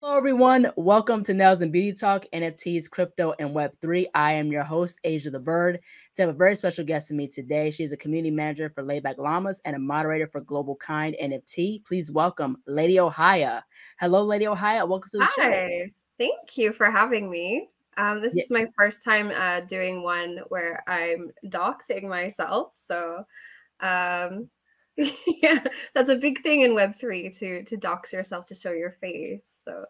Hello, everyone. Welcome to Nails and Beauty Talk, NFTs, crypto, and Web3. I am your host, Asia the Bird. To have a very special guest with me today. She is a community manager for Laid Back Llamas and a moderator for Global Kind NFT. Please welcome Lady Ohia. Hello, Lady Ohia. Welcome to the show. Hi, thank you for having me. This Yeah. is my first time doing one where I'm doxing myself. So yeah, that's a big thing in Web3 to dox yourself to show your face. So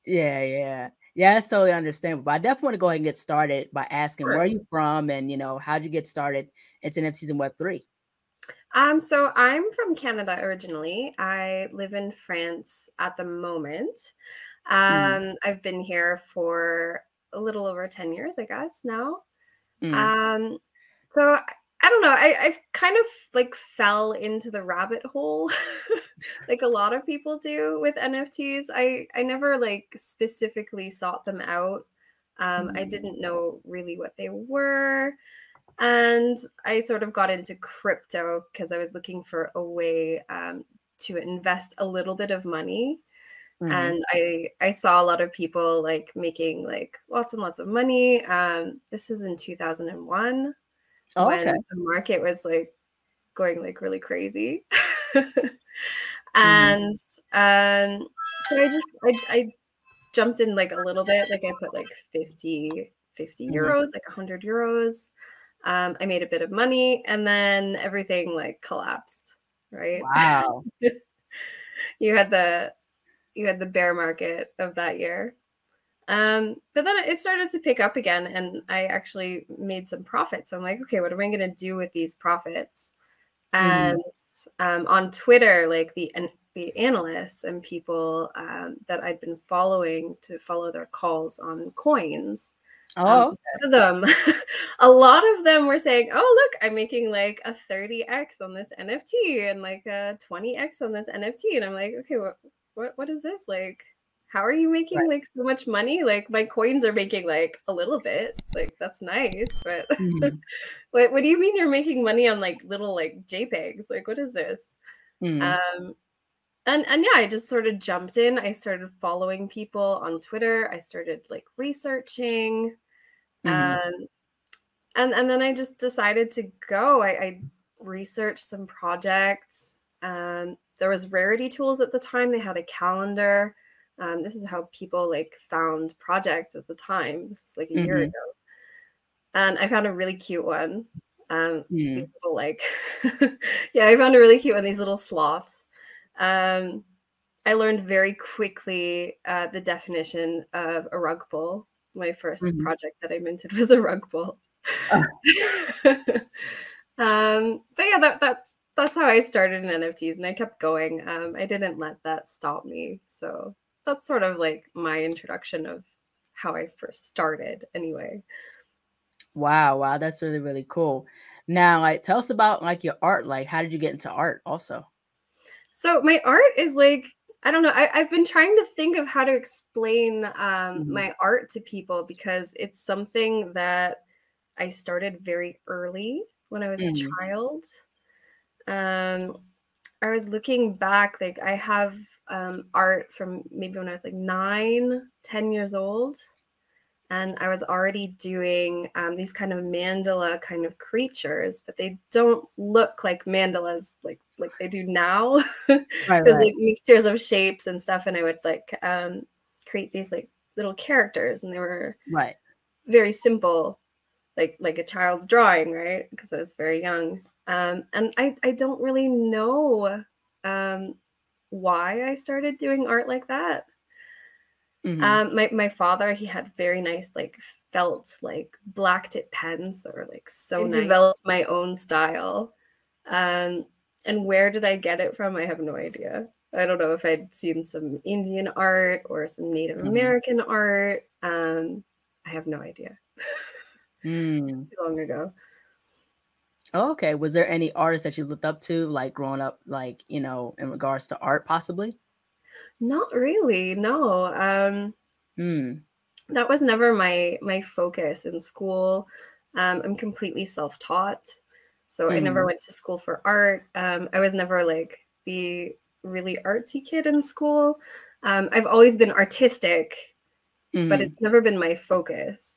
Yeah, that's totally understandable. But I definitely want to go ahead and get started by asking where are you from and how'd you get started into NFTs and Web3? So I'm from Canada originally. I live in France at the moment. I've been here for a little over 10 years, I guess, now. So I don't know. I've kind of like fell into the rabbit hole like a lot of people do with NFTs. I never like specifically sought them out. I didn't know really what they were. And I sort of got into crypto because I was looking for a way to invest a little bit of money. And I saw a lot of people like making like lots and lots of money. This is in 2001 when the market was like going like really crazy. And so I jumped in like a little bit, like I put like 50 euros, like 100 euros. I made a bit of money and then everything like collapsed, right? Wow. You had the bear market of that year. But then it started to pick up again and I actually made some profits. I'm like, okay, what am I going to do with these profits? And on Twitter, like the analysts and people that I'd been following to follow their calls on coins, a lot of them were saying, oh, look, I'm making like a 30x on this NFT and like a 20x on this NFT. And I'm like, okay, what is this? Like, how are you making like so much money? Like my coins are making like a little bit, like that's nice, but what do you mean you're making money on like little like JPEGs? Like what is this? And yeah, I just sort of jumped in. I started following people on Twitter. I started like researching, and then I just decided to go. I researched some projects. There was Rarity Tools at the time. They had a calendar. This is how people like found projects at the time. This is like a year ago. And I found a really cute one. These little like, yeah, I found a really cute one, these little sloths. I learned very quickly the definition of a rug pull. My first project that I minted was a rug pull. But yeah, that's how I started in NFTs, and I kept going. I didn't let that stop me. So that's sort of like my introduction of how I first started anyway. Wow, that's really, really cool. Now, like, tell us about like your art. Like, how did you get into art also? So my art is like, I don't know. I've been trying to think of how to explain my art to people because it's something that I started very early when I was a child. I was looking back, like I have art from maybe when I was like 9, 10 years old. And I was already doing these kind of mandala kind of creatures, but they don't look like mandalas like they do now. It was like mixtures of shapes and stuff, and I would like create these like little characters, and they were very simple, like a child's drawing, right? Because I was very young, and I don't really know why I started doing art like that. My father, he had very nice like felt like black tip pens that were like so nice. I developed my own style. And where did I get it from? I have no idea. I don't know if I'd seen some Indian art or some Native American art. I have no idea. Too long ago. Okay. Was there any artists that you looked up to, like growing up, like, in regards to art possibly? Not really, no. That was never my focus in school. I'm completely self-taught. So I never went to school for art. I was never like the really artsy kid in school. I've always been artistic, but Mm-hmm. it's never been my focus.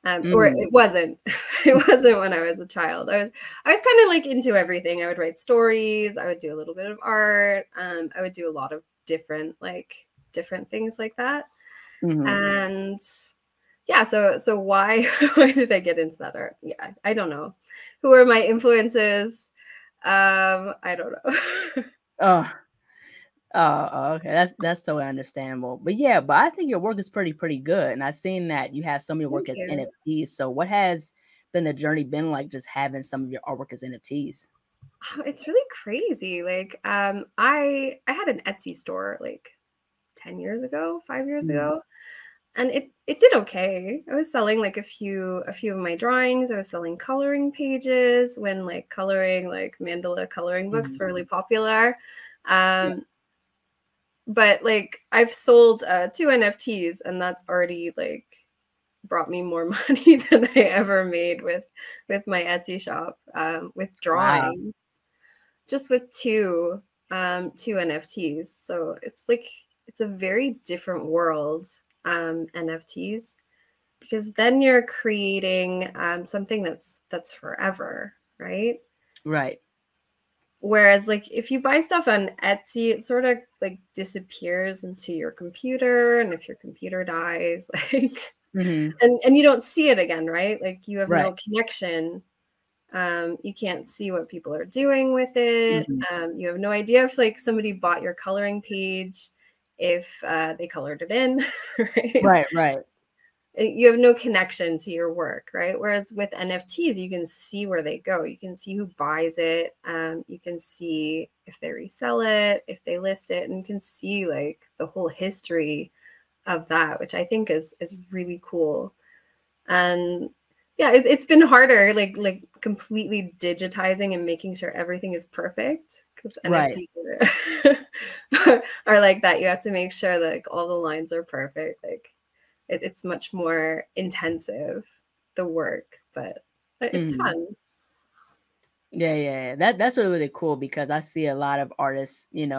Or Mm-hmm. it wasn't. It wasn't when I was a child. I was kind of like into everything. I would write stories. I would do a little bit of art. I would do a lot of different things like that. Mm-hmm. And yeah, so why why did I get into that art? Yeah, I don't know. Who are my influences? I don't know. Oh, okay. That's totally understandable. But yeah, but I think your work is pretty good. And I've seen that you have some of your work Thank as you. NFTs. So what has been the journey been like just having some of your artwork as NFTs? Oh, it's really crazy. Like, I had an Etsy store like 10 years ago, 5 years Mm-hmm. ago, and it did okay. I was selling like a few of my drawings. I was selling coloring pages when like coloring, like mandala coloring books were really popular. Yeah. But like I've sold 2 NFTs, and that's already like brought me more money than I ever made with my Etsy shop, with Wow. drawings, just with two NFTs. So it's like it's a very different world, NFTs, because then you're creating something that's forever, right? Right. Whereas like if you buy stuff on Etsy, it sort of like disappears into your computer, and if your computer dies, like Mm-hmm. and you don't see it again, right? Like you have Right. no connection. You can't see what people are doing with it. Mm-hmm. You have no idea if like somebody bought your coloring page, if they colored it in, right? Right. Right. You have no connection to your work, right? Whereas with NFTs, you can see where they go. You can see who buys it. You can see if they resell it, if they list it, and you can see like the whole history of that, which I think is really cool. And yeah, it's been harder, like completely digitizing and making sure everything is perfect, because Right. NFTs are like that. You have to make sure that like all the lines are perfect. Like it's much more intensive, the work, but it's Mm-hmm. fun. Yeah. That's really cool because I see a lot of artists, in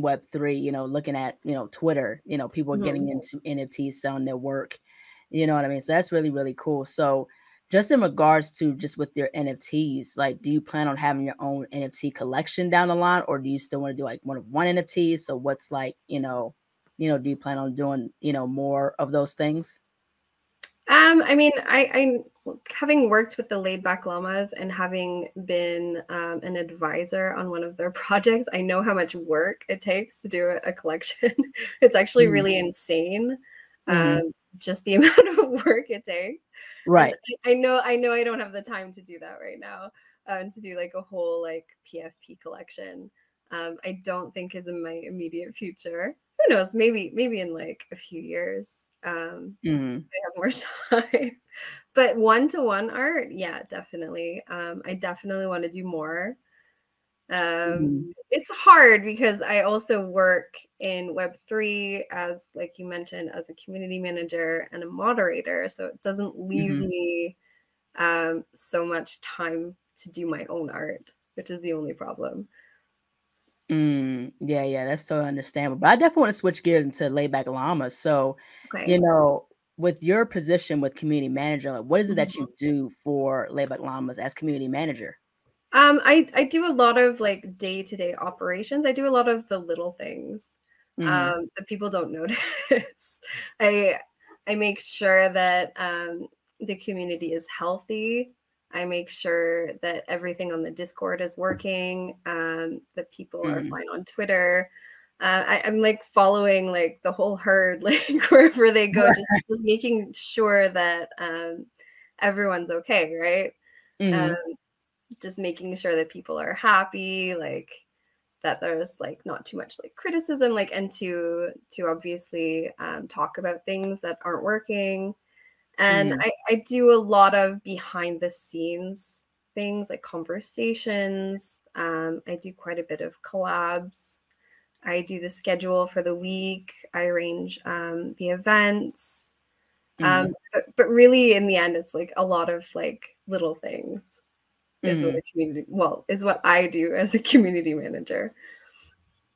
Web3, looking at, Twitter, people Mhm. getting into NFTs, selling their work. You know what I mean? So that's really cool. So just in regards to just with your NFTs, like do you plan on having your own NFT collection down the line, or do you still want to do like one NFTs? So what's like, do you plan on doing, more of those things? I mean, I having worked with the Laid Back Llamas and having been an advisor on one of their projects, I know how much work it takes to do a collection. It's actually Mhm. really insane, Mhm. just the amount of work it takes. And Right. I know I don't have the time to do that right now, to do like a whole like PFP collection. I don't think is in my immediate future. Who knows? Maybe in like a few years. Mhm. I have more time. But one-to-one art, yeah, definitely. I definitely want to do more. Mhm. It's hard because I also work in Web3 as, like you mentioned, as a community manager and a moderator. So it doesn't leave Mhm. me so much time to do my own art, which is the only problem. Yeah, that's so understandable. But I definitely want to switch gears into Laid Back Llamas. So, Okay. you know, with your position with community manager, like, what is it that Mhm. you do for Laid Back Llamas as community manager? I do a lot of like day-to-day operations. I do a lot of the little things Mhm. that people don't notice. I I make sure that the community is healthy. I make sure that everything on the Discord is working. That people are Mhm. fine on Twitter. I'm like following like the whole herd, like wherever they go, just making sure that everyone's okay, right? Mhm. Just making sure that people are happy, like that there's like not too much like criticism, like and to obviously talk about things that aren't working. And Mhm. I do a lot of behind the scenes things like conversations. I do quite a bit of collabs. I do the schedule for the week. I arrange the events. Mhm. But really in the end it's like a lot of like little things is what Mhm. a community well is what I do as a community manager.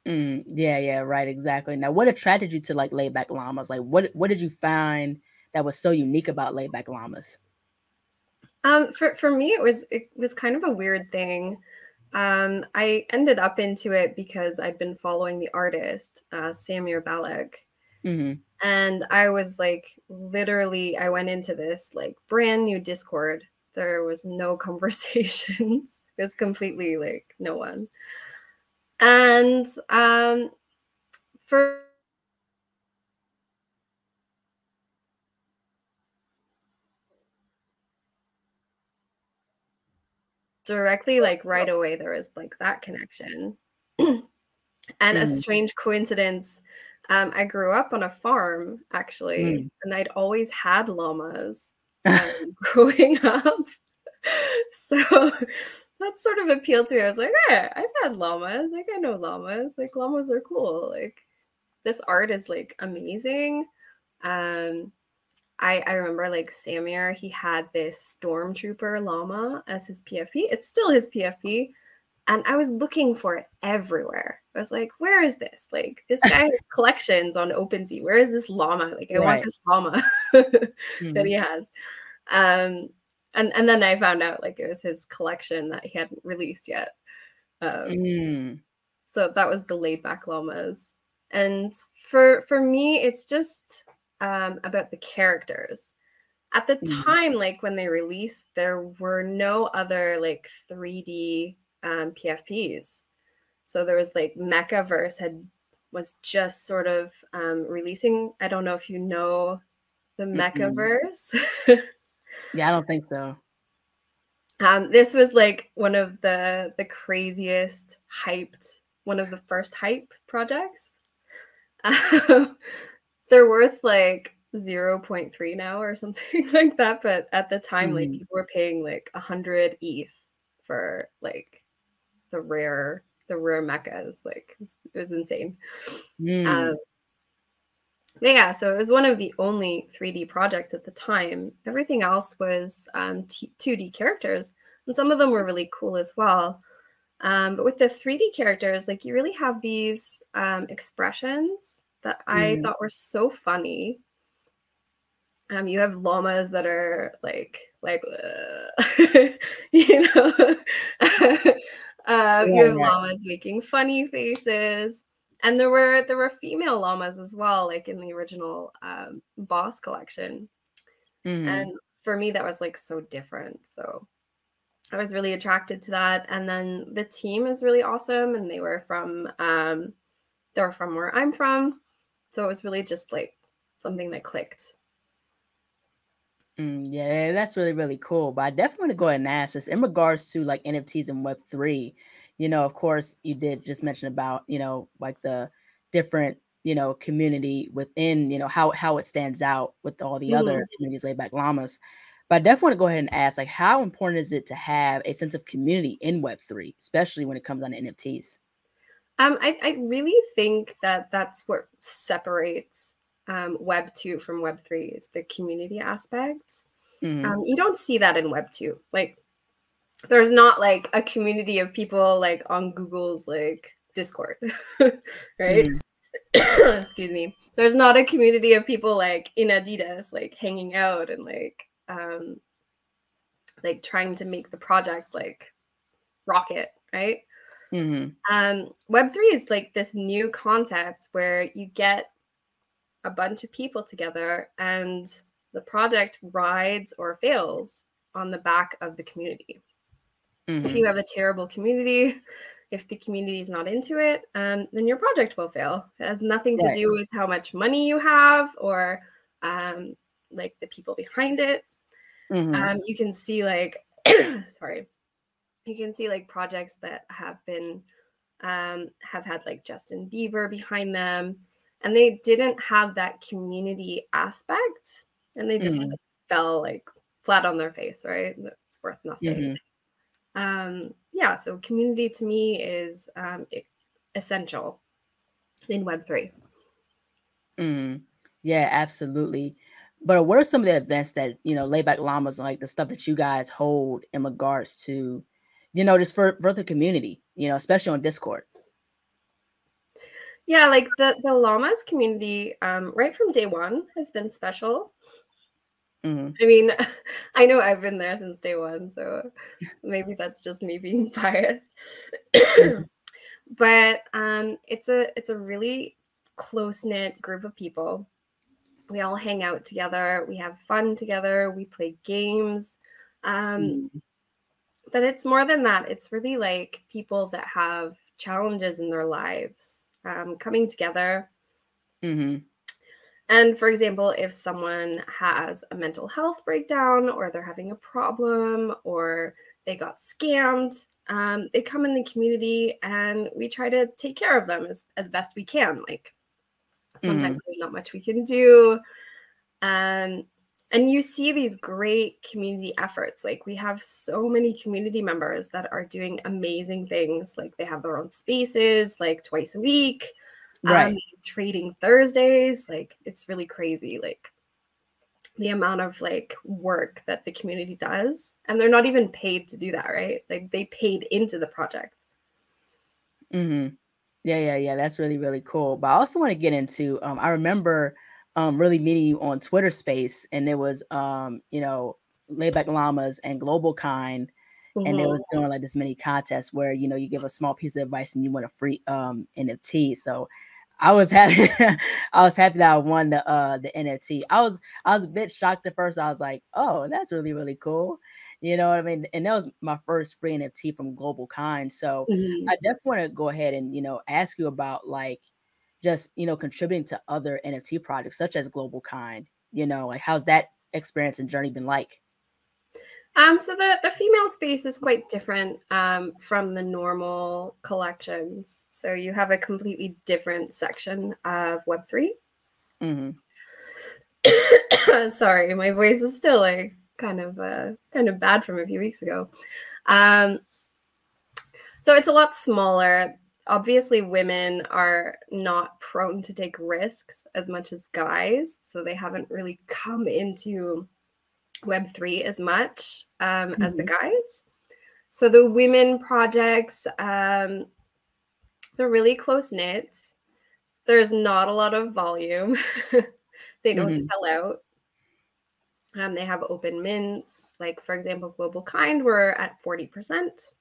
Yeah, right, exactly. Now, what attracted you to like Laid Back Llamas? Like, what did you find that was so unique about Laid Back Llamas? For me, it was kind of a weird thing. I ended up into it because I'd been following the artist, Samir Balak. And I was like, literally, I went into this like brand new Discord. There was no conversations. It was completely like no one. And for directly, like right away, there was like that connection. And a strange coincidence, I grew up on a farm actually, and I'd always had llamas growing up. So that sort of appealed to me. I was like, hey, I've had llamas. Like, I know llamas. Like, llamas are cool. Like, this art is like amazing. I remember like Samir, he had this stormtrooper llama as his PFP. It's still his PFP. And I was looking for it everywhere. I was like, where is this? Like, this guy has collections on OpenSea. Where is this llama? Like, I want this llama that he has. And then I found out like it was his collection that he hadn't released yet. So that was the Laid Back Llamas. And for me, it's just about the characters. At the time, like when they released, there were no other like 3D PFPs. So there was like Mechaverse was just sort of releasing. I don't know if you know the Mechaverse. Yeah, I don't think so. This was like one of the craziest hyped, one of the first hype projects. They're worth like 0.3 now or something like that. But at the time, like people were paying like 100 ETH for like the rare mechas. Like it was insane. But yeah, so it was one of the only 3D projects at the time. Everything else was 2D characters, and some of them were really cool as well. But with the 3D characters, like you really have these expressions that I thought were so funny. You have llamas that are like you know, you have llamas making funny faces. And there were female llamas as well, like in the original Boss collection. And for me, that was like so different. So I was really attracted to that. And then the team is really awesome, and they were from where I'm from. So it was really just like something that clicked. Yeah, that's really, really cool. But I definitely want to go ahead and ask just in regards to like NFTs and Web3, of course, you did just mention about, like the different, community within, how it stands out with all the other communities, Laid Back Llamas. But I definitely want to go ahead and ask, like, how important is it to have a sense of community in Web3, especially when it comes on to NFTs? I really think that that's what separates Web 2 from Web 3 is the community aspect. You don't see that in Web 2. Like, there's not like a community of people like on Google's like Discord, right? Excuse me. There's not a community of people like in Adidas like hanging out and like trying to make the project like rocket, right? Web3 is like this new concept where you get a bunch of people together and the project rides or fails on the back of the community. If you have a terrible community, if the community is not into it, then your project will fail. It has nothing to do with how much money you have or like the people behind it. You can see like, sorry, you can see like projects that have been have had like Justin Bieber behind them, and they didn't have that community aspect, and they just fell like flat on their face, right? It's worth nothing. Yeah, so community to me is essential in Web3. Yeah, absolutely. But what are some of the events that, Laid Back Llamas and like the stuff that you guys hold in regards to, just for the community, especially on Discord? Yeah, like the llamas community, right from day one has been special. Mm-hmm. I mean, I know I've been there since day one, so maybe that's just me being biased. Mm-hmm. But it's a really close-knit group of people. We all hang out together, we have fun together, we play games. Mm-hmm. But it's more than that. It's really like people that have challenges in their lives, coming together. Mm-hmm. And for example, if someone has a mental health breakdown, or they're having a problem, or they got scammed, they come in the community and we try to take care of them as best we can. Like sometimes there's not much we can do. Um, and you see these great community efforts. Like we have so many community members that are doing amazing things. Like they have their own spaces, like twice a week, Right. trading Thursdays. Like it's really crazy. Like the amount of like work that the community does, and they're not even paid to do that, right? Like they paid into the project. Mm-hmm. Yeah. That's really, really cool. But I also want to get into, I remember really meeting you on Twitter Space, and there was, Laid Back Llamas and Global Kind, and they was doing like this mini contest where, you give a small piece of advice and you win a free NFT. So I was happy. I was happy that I won the NFT. I was a bit shocked at first. I was like, oh, that's really, really cool. You know what I mean? And that was my first free NFT from Global Kind. So Mhm. I definitely want to go ahead and, ask you about like just, contributing to other NFT projects such as Global Kind. Like how's that experience and journey been like? So the female space is quite different from the normal collections. So you have a completely different section of Web3. Mm-hmm. Sorry, my voice is still like kind of bad from a few weeks ago. Um, so it's a lot smaller. Obviously, women are not prone to take risks as much as guys, so they haven't really come into Web3 as much as the Mm-hmm. guys. So the women projects, they're really close knit. There's not a lot of volume. They don't Mm-hmm. sell out. They have open mints. Like for example, Global Kind, we're at 40%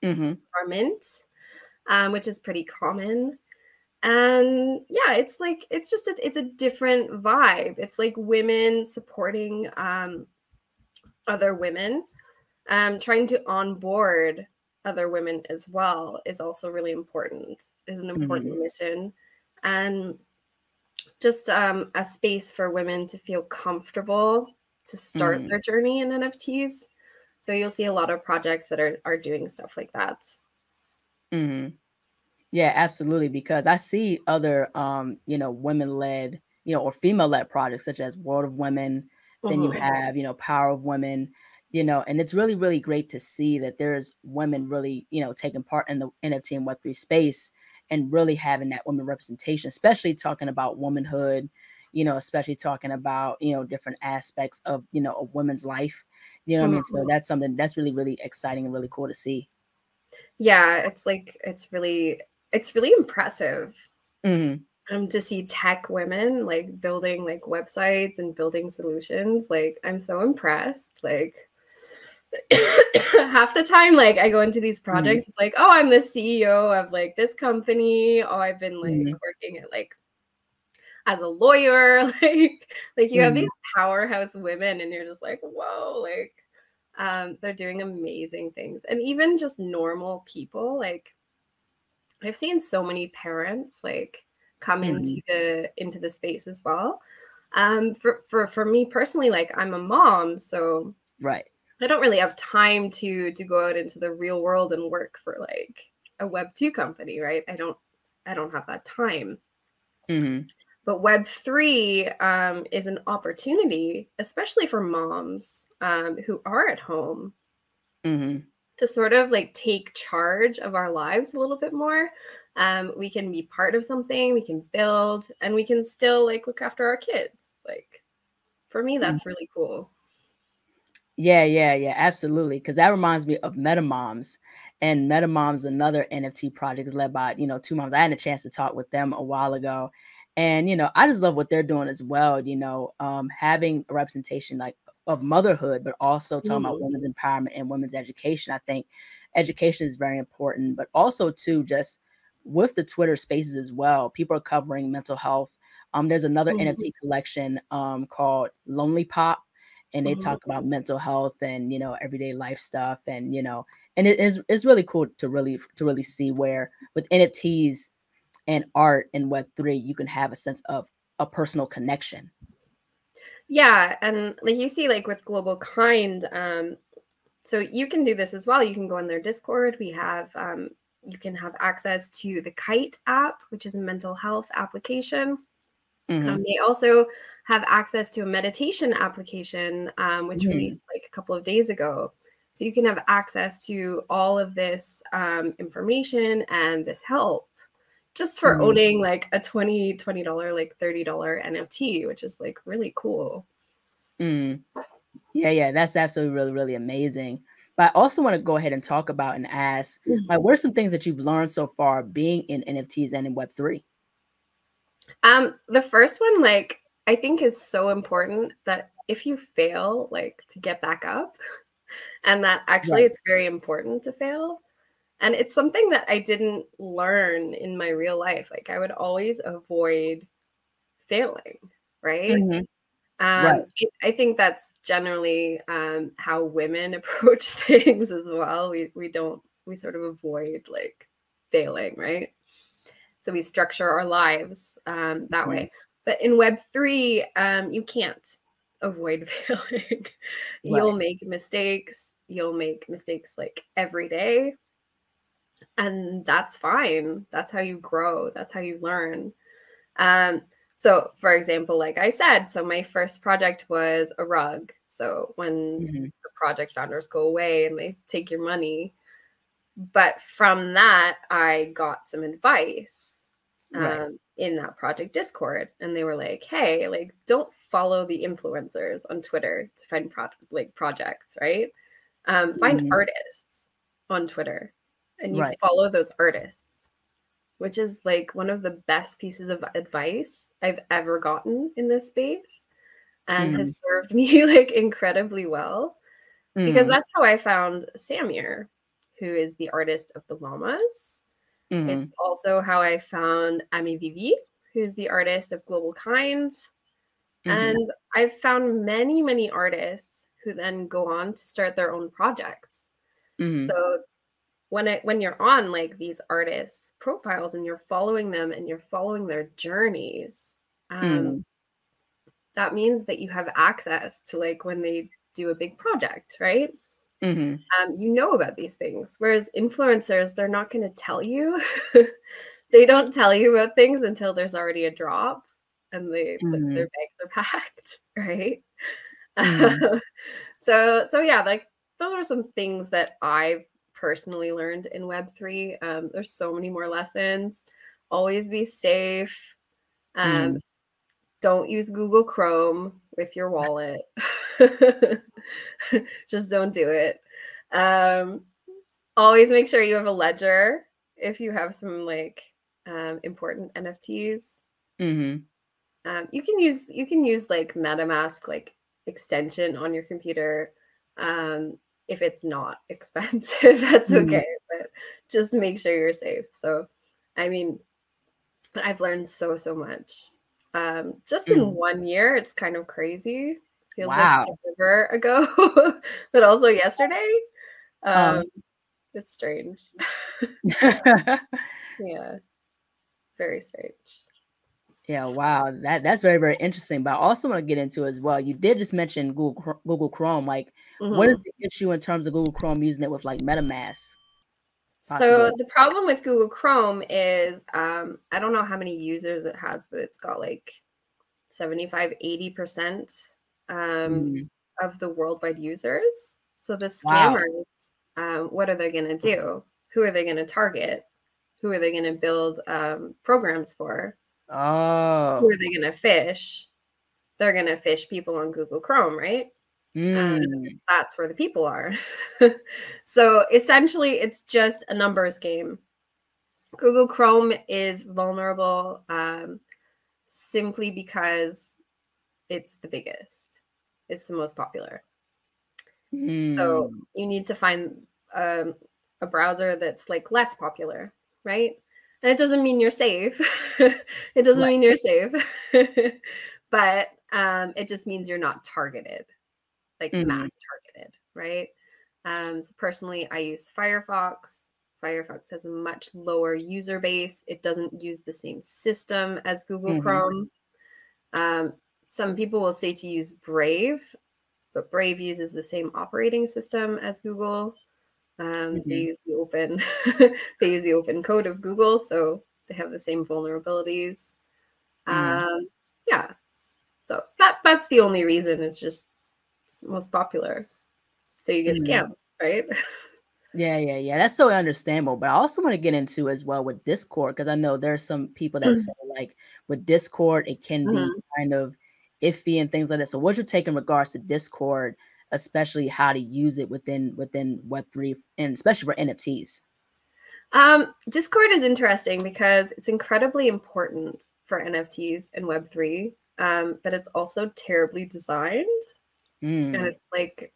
Mm-hmm. our mint, which is pretty common. And yeah, it's like it's a different vibe. It's like women supporting other women. Trying to onboard other women as well is also really important, is an Mm-hmm. important mission. And just a space for women to feel comfortable to start Mm-hmm. their journey in NFTs. So you'll see a lot of projects that are doing stuff like that. Mm-hmm. Yeah, absolutely. Because I see other, women led, or female led projects such as World of Women. Then you Mhm. have, Power of Women, and it's really, really great to see that there's women really, taking part in the NFT and Web3 space and really having that women representation, especially talking about womanhood, especially talking about, different aspects of, a woman's life. You know what I mean? Mhm. So that's something that's really, really exciting and really cool to see. Yeah, it's like it's really impressive Hmm. to see tech women like building like websites and building solutions. Like I'm so impressed. Like half the time, like I go into these Hmm. projects, it's like, oh, I'm the CEO of like this company. Oh, I've been like Hmm. working at like as a lawyer. Like you have Hmm. these powerhouse women, and you're just like, whoa, like they're doing amazing things. And even just normal people, like I've seen so many parents like come Hmm. into the space as well. For me personally, like I'm a mom, so Right. I don't really have time to go out into the real world and work for like a Web2 company, right? I don't have that time. Mhm. But Web3 is an opportunity, especially for moms who are at home, Mhm. to sort of like take charge of our lives a little bit more. We can be part of something, we can build, and we can still like look after our kids. Like for me, Mhm. that's really cool. Yeah, absolutely. Because that reminds me of MetaMoms, and MetaMoms, another NFT project, is led by two moms. I had a chance to talk with them a while ago, and I just love what they're doing as well. Having a representation like of motherhood, but also talking about women's empowerment and women's education. I think education is very important, but also too just with the Twitter Spaces as well. People are covering mental health. There's another NFT collection called Lonely Pop, and they talk about mental health and everyday life stuff, and and it's really cool to really see where with NFTs and art and Web3 you can have a sense of a personal connection. Yeah, and like you see, like with Global Kind, so you can do this as well. You can go in their Discord. We have you can have access to the Kite app, which is a mental health application. They also have access to a meditation application, which released like a couple of days ago. So you can have access to all of this information and this help just for owning like a $20, like $30 NFT, which is like really cool. Yeah, that's absolutely really amazing. But I also want to go ahead and talk about and ask, like, what are some things that you've learned so far being in NFTs and in Web3? The first one, like, I think is so important that if you fail, like, to get back up, and that actually it's very important to fail. And it's something that I didn't learn in my real life. Like, I would always avoid failing, right? I think that's generally how women approach things as well. We sort of avoid like failing, right? So we structure our lives that way. But in Web3, you can't avoid failing. You'll make mistakes. You'll make mistakes like every day. And that's fine. That's how you grow. That's how you learn. So for example, like I said, so my first project was a rug. So when the project founders go away and they take your money, but from that, I got some advice in that project Discord. And they were like, hey, like, don't follow the influencers on Twitter to find projects, right? Find artists on Twitter and you follow those artists, which is like one of the best pieces of advice I've ever gotten in this space and has served me like incredibly well because that's how I found Samir, who is the artist of the llamas. It's also how I found Ami Vivi, who's the artist of Global Kind. And I've found many, many artists who then go on to start their own projects. So when you're on like these artists' profiles and you're following them and you're following their journeys, that means that you have access to like when they do a big project, right? You know about these things. Whereas influencers, they're not going to tell you. They don't tell you about things until there's already a drop and their bags are packed, right? So yeah, like those are some things that I've personally learned in Web3. There's so many more lessons. Always be safe. Don't use Google Chrome with your wallet. Just don't do it. Always make sure you have a ledger if you have some like important NFTs. You can use like MetaMask like extension on your computer. If it's not expensive, that's okay. But just make sure you're safe. So, I mean, I've learned so much. Just in 1 year, it's kind of crazy. Feels like forever ago, but also yesterday. It's strange. Yeah, very strange. Yeah, wow, that's very interesting. But I also want to get into as well. You did just mention Google Chrome. Like, what is the issue in terms of Google Chrome using it with like MetaMask? So the problem with Google Chrome is I don't know how many users it has, but it's got like 75-80% of the worldwide users. So the scammers, what are they going to do? Who are they going to target? Who are they going to build programs for? Who are they going to fish? They're going to fish people on Google Chrome, right? That's where the people are. So essentially, it's just a numbers game. Google Chrome is vulnerable simply because it's the biggest. It's the most popular. So you need to find a browser that's like less popular, right? And it doesn't mean you're safe. It doesn't mean you're safe, but it just means you're not targeted, like mass targeted, right? So personally, I use Firefox. Firefox has a much lower user base. It doesn't use the same system as Google Chrome. Some people will say to use Brave, but Brave uses the same operating system as Google. They use the open they use the open code of Google, so they have the same vulnerabilities. Yeah, so that's the only reason. It's just it's most popular, so you get scammed, right? Yeah. That's so understandable. But I also want to get into as well with Discord, because I know there's some people that say like with Discord it can be kind of iffy and things like that. So what's your take in regards to Discord, especially how to use it within Web3 and especially for NFTs? Discord is interesting because it's incredibly important for NFTs and Web3, but it's also terribly designed. And it's like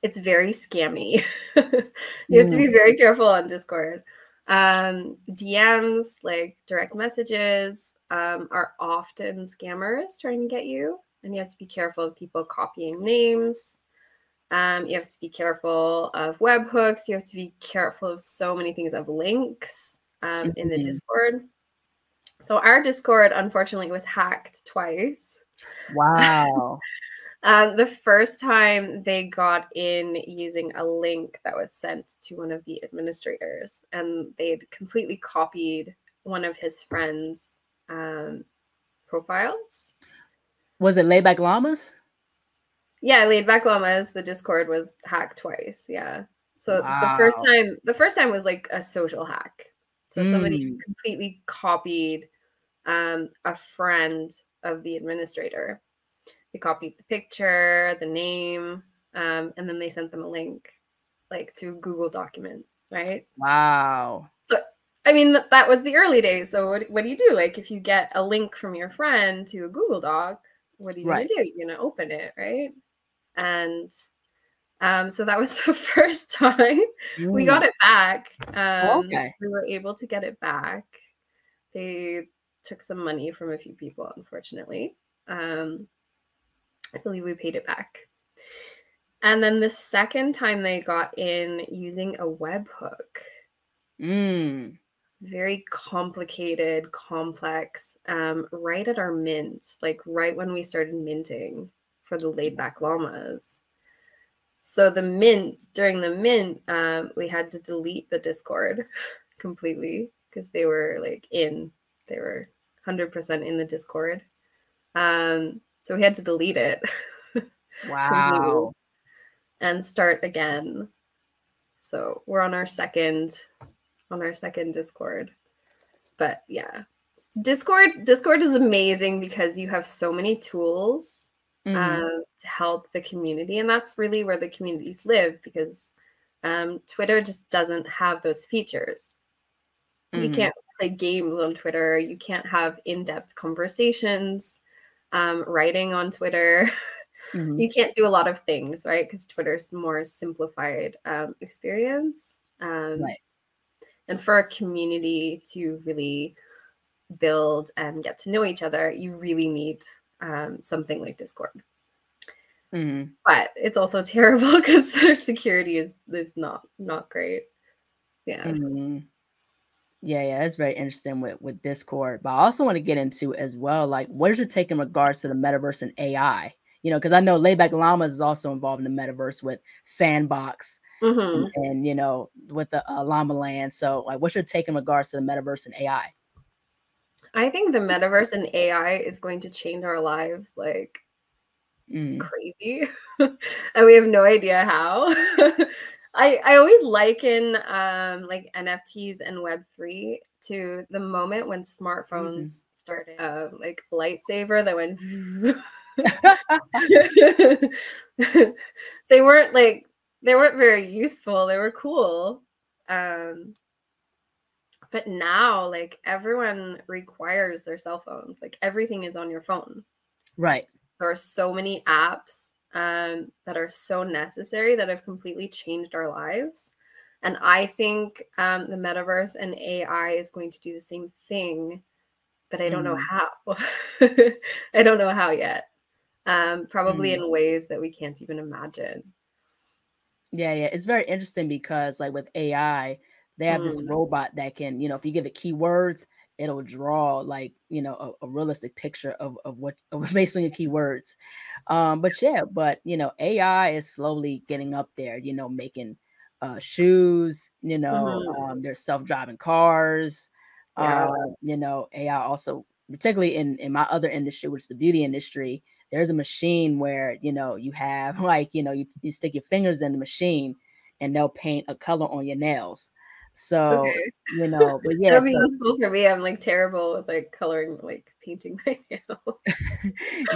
it's very scammy. You have to be very careful on Discord. DMs, like direct messages, are often scammers trying to get you, and you have to be careful of people copying names. You have to be careful of webhooks. You have to be careful of so many things, of links in the Discord. So our Discord, unfortunately, was hacked twice. Wow. The first time they got in using a link that was sent to one of the administrators, and they'd completely copied one of his friends' profiles. Was it Laid Back Llamas? Yeah, Laid Back Llamas. The Discord was hacked twice. Yeah. So the first time was like a social hack. So somebody completely copied a friend of the administrator. They copied the picture, the name, and then they sent them a link, like to a Google document, right? Wow. So, I mean, that was the early days. So what do you do? Like, if you get a link from your friend to a Google Doc, what are you going to do? You're going to open it, right? And so that was the first time. We got it back. We were able to get it back. They took some money from a few people, unfortunately. I believe we paid it back. And then the second time they got in using a webhook. Very complicated, complex, right at our mint, like right when we started minting for the Laid Back Llamas. So during the mint, we had to delete the Discord completely because they were like they were 100% in the Discord. So we had to delete it. Completely and start again. So we're on our second Discord. But yeah, Discord is amazing because you have so many tools to help the community, and that's really where the communities live, because Twitter just doesn't have those features. You can't play games on Twitter. You can't have in-depth conversations. Writing on Twitter. You can't do a lot of things, right? Because Twitter's a more simplified experience. And for a community to really build and get to know each other, you really need something like Discord. But it's also terrible because their security is not great. Yeah. Yeah, that's very interesting with Discord. But I also want to get into as well, like, what is your take in regards to the metaverse and AI? You know, because I know Laid Back Llamas is also involved in the metaverse with Sandbox and you know, with the Llama Land. So, like, what's your take in regards to the metaverse and AI? I think the metaverse and AI is going to change our lives like crazy, and we have no idea how. I always liken like NFTs and Web3 to the moment when smartphones started, like lightsaber that went They weren't very useful. They were cool. But now, like, everyone requires their cell phones. Like, everything is on your phone. Right. There are so many apps that are so necessary that have completely changed our lives. And I think the metaverse and AI is going to do the same thing, but I don't know how. I don't know how yet. Probably in ways that we can't even imagine. Yeah, it's very interesting because, like, with AI, they have this robot that can, if you give it keywords, it'll draw, like, a realistic picture of based on your keywords. But AI is slowly getting up there, making shoes, there's self-driving cars. Yeah. AI also, particularly in my other industry, which is the beauty industry, there's a machine where, you have, like, you stick your fingers in the machine and they'll paint a color on your nails. So, Okay. but yeah, That'd be useful for me. I'm like terrible with like coloring, like painting my nails.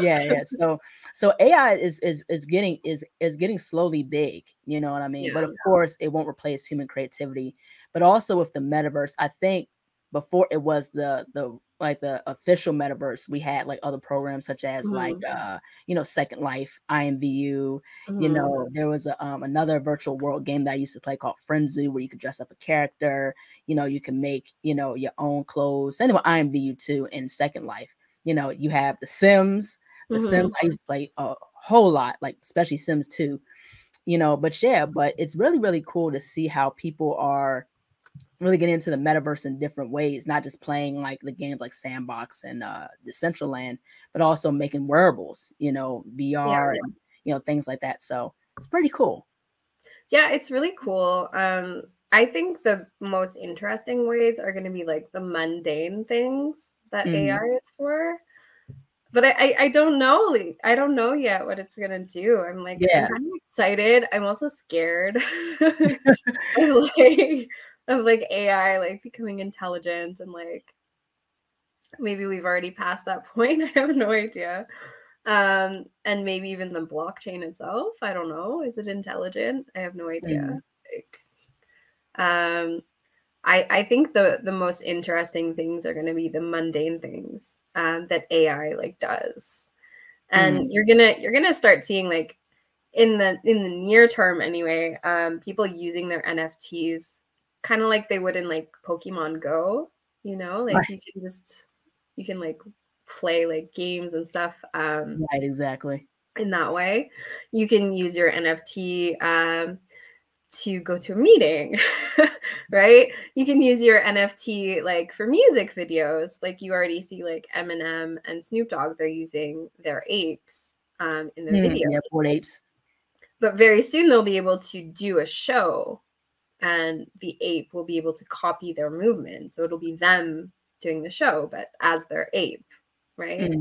yeah. So AI is getting slowly big, you know what I mean? Yeah. But of course, it won't replace human creativity. But also with the metaverse, I think before it was the official metaverse, we had like other programs such as like Second Life, IMVU. There was another virtual world game that I used to play called Frenzy, where you could dress up a character. You can make your own clothes. Anyway, IMVU too in Second Life. You have the Sims. The Sims I used to play a whole lot, like especially Sims 2. But it's really, really cool to see how people are really getting into the metaverse in different ways, not just playing like the games like Sandbox and Decentraland, but also making wearables, VR and things like that. So it's pretty cool. Yeah, it's really cool. I think the most interesting ways are going to be like the mundane things that AI is for. But I don't know. Like, I don't know yet what it's gonna do. I'm like, I'm kind of excited. I'm also scared of like AI like becoming intelligent, and like maybe we've already passed that point. I have no idea. And maybe even the blockchain itself. I don't know. Is it intelligent? I have no idea. Like, I think the most interesting things are going to be the mundane things that AI like does, and you're gonna start seeing like in the near term anyway, people using their NFTs kind of like they would in like Pokemon Go, like you can like play like games and stuff. Right, exactly. In that way, you can use your NFT to go to a meeting, right? You can use your NFT like for music videos. Like you already see like Eminem and Snoop Dogg, they're using their apes in their videos. Yeah, Bored Apes. But very soon they'll be able to do a show and the ape will be able to copy their movement. So it'll be them doing the show, but as their ape, right?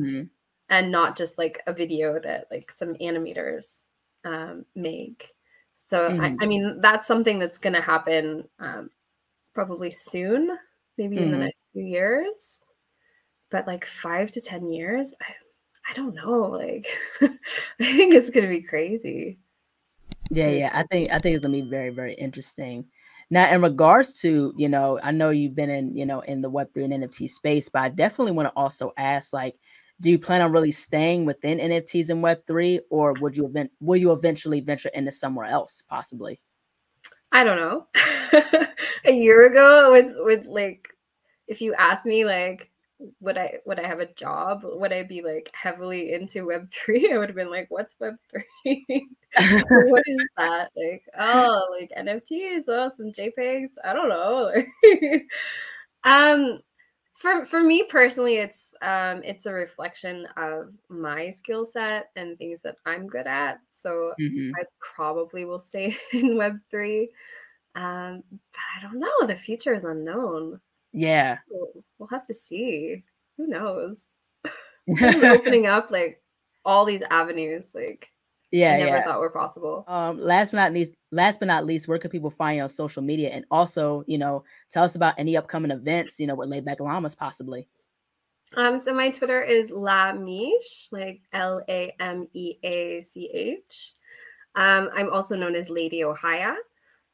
And not just like a video that like some animators make. So, I mean, that's something that's going to happen probably soon, maybe in the next few years. But like 5 to 10 years, I don't know. Like, I think it's going to be crazy. Yeah. I think it's going to be very, very interesting. Now, in regards to, I know you've been in, in the Web3 and NFT space, but I definitely want to also ask, like, do you plan on really staying within NFTs and Web3, or will you eventually venture into somewhere else, possibly? I don't know. A year ago, with like, if you asked me, like, would I have a job? Would I be like heavily into Web3? I would have been like, what's Web3? What is that? Like, oh, like NFTs, oh, some JPEGs. I don't know. For me personally, it's a reflection of my skill set and things that I'm good at. So I probably will stay in Web3. But I don't know. The future is unknown. Yeah. We'll have to see. Who knows? This is opening up like all these avenues like I never thought were possible. Last but not least, where can people find you on social media? And also, tell us about any upcoming events, with Laid Back Llamas possibly. So my Twitter is Lameach, like Lameach. I'm also known as Lady Ohia.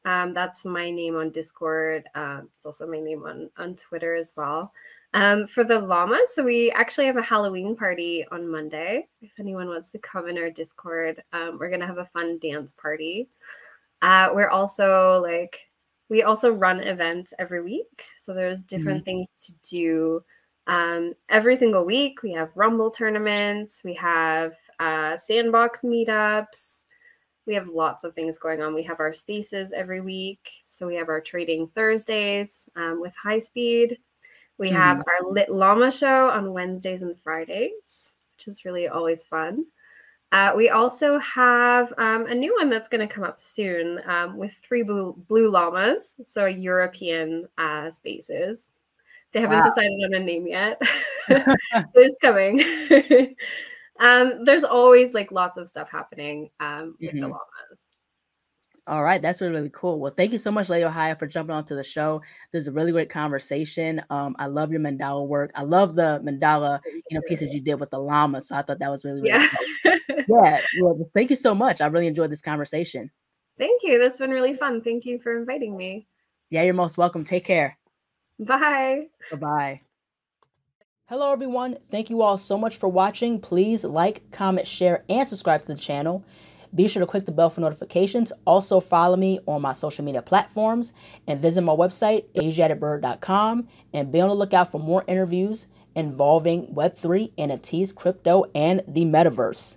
That's my name on Discord. It's also my name on Twitter as well. For the llamas, so we actually have a Halloween party on Monday. If anyone wants to come in our Discord, we're gonna have a fun dance party. We're also we also run events every week. So there's different things to do. Every single week, we have Rumble tournaments, we have sandbox meetups, we have lots of things going on. We have our spaces every week. So we have our trading Thursdays with High Speed. We have our Lit Llama show on Wednesdays and Fridays, which is really always fun. We also have a new one that's going to come up soon with 3 blue llamas, so European spaces. They haven't decided on a name yet. It's coming. There's always lots of stuff happening with the llamas. All right, that's really, really cool. Well, thank you so much, Lady Ohio, for jumping onto the show. This is a really great conversation. I love your mandala work. I love the mandala, pieces you did with the llama. So I thought that was really, really cool. Yeah. Well, thank you so much. I really enjoyed this conversation. Thank you. That's been really fun. Thank you for inviting me. Yeah, you're most welcome. Take care. Bye. Bye-bye. Hello, everyone. Thank you all so much for watching. Please like, comment, share, and subscribe to the channel. Be sure to click the bell for notifications. Also follow me on my social media platforms and visit my website, ASIATHABIRD.com, and be on the lookout for more interviews involving Web3, NFTs, crypto, and the metaverse.